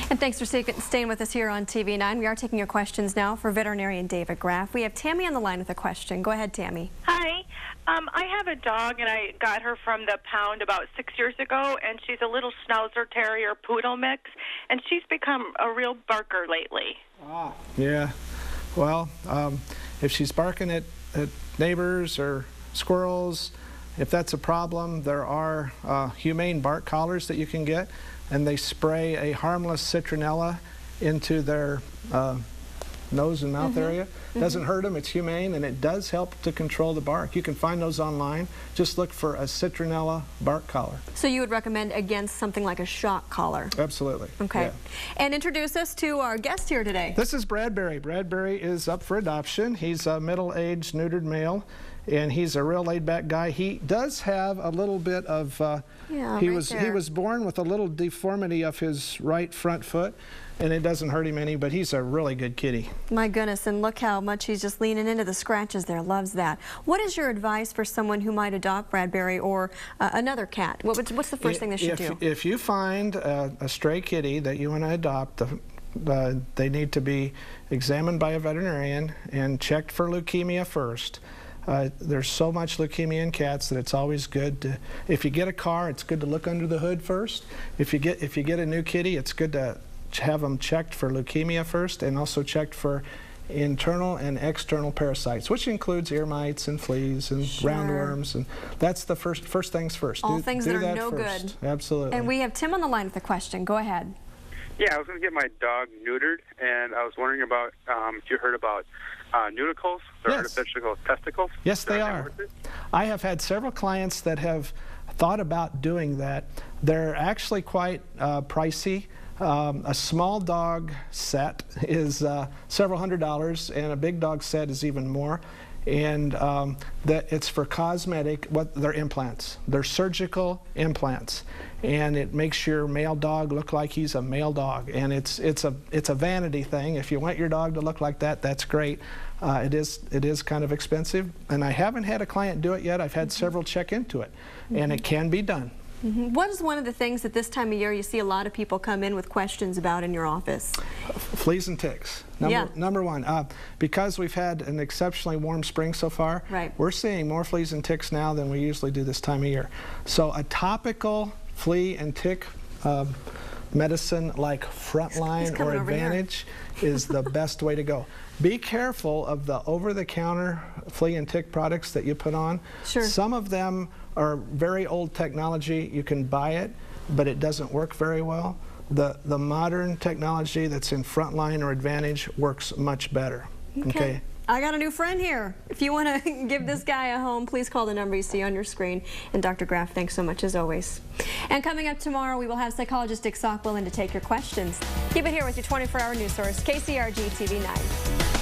And thanks for staying with us here on TV9. We are taking your questions now for veterinarian David Graff. We have Tammy on the line with a question. Go ahead, Tammy. Hi. I have a dog, and I got her from the pound about 6 years ago, and she's a little Schnauzer Terrier Poodle mix, and she's become a real barker lately. Yeah. Well, if she's barking at neighbors or squirrels, if that's a problem, there are humane bark collars that you can get, and they spray a harmless citronella into their nose and mouth area. Doesn't hurt them, it's humane, and it does help to control the bark. You can find those online. Just look for a citronella bark collar. So you would recommend against something like a shock collar? Absolutely. Okay. Yeah. And introduce us to our guest here today. This is Bradbury. Bradbury is up for adoption. He's a middle-aged neutered male, and he's a real laid-back guy. He does have a little bit of he was born with a little deformity of his right front foot, and it doesn't hurt him any, but he's a really good kitty. My goodness, and look how much he's just leaning into the scratches there. Loves that. What is your advice for someone who might adopt Bradbury or another cat? What's the first thing they should do? If you find a stray kitty that you want to adopt, they need to be examined by a veterinarian and checked for leukemia first. There's so much leukemia in cats that it's always good to, if you get a car, it's good to look under the hood first. If you get a new kitty, it's good to have them checked for leukemia first, and also checked for internal and external parasites, which includes ear mites and fleas and roundworms, and that's the first things first. All things that are no good. Absolutely. And we have Tim on the line with a question. Go ahead. Yeah, I was going to get my dog neutered, and I was wondering about if you heard about nudicles, or artificial testicles. Yes, they are. I have had several clients that have thought about doing that. They're actually quite pricey. A small dog set is several $100s, and a big dog set is even more. And that it's for cosmetic. They're implants. They're surgical implants, and it makes your male dog look like he's a male dog. And it's a vanity thing. If you want your dog to look like that, that's great. It is kind of expensive, and I haven't had a client do it yet. I've had several check into it, and it can be done. What is one of the things that this time of year you see a lot of people come in with questions about in your office? Fleas and ticks. Number one, because we've had an exceptionally warm spring so far, we're seeing more fleas and ticks now than we usually do this time of year. So a topical flea and tick medicine like Frontline or Advantage is the best way to go. Be careful of the over-the-counter flea and tick products that you put on. Some of them are very old technology. You can buy it, but it doesn't work very well. The modern technology that's in Frontline or Advantage works much better. Okay. I got a new friend here. If you want to give this guy a home, please call the number you see on your screen. And Dr. Graff, thanks so much as always. And coming up tomorrow, we will have psychologist Dick Sockwell in to take your questions. Keep it here with your 24-hour news source, KCRG-TV 9.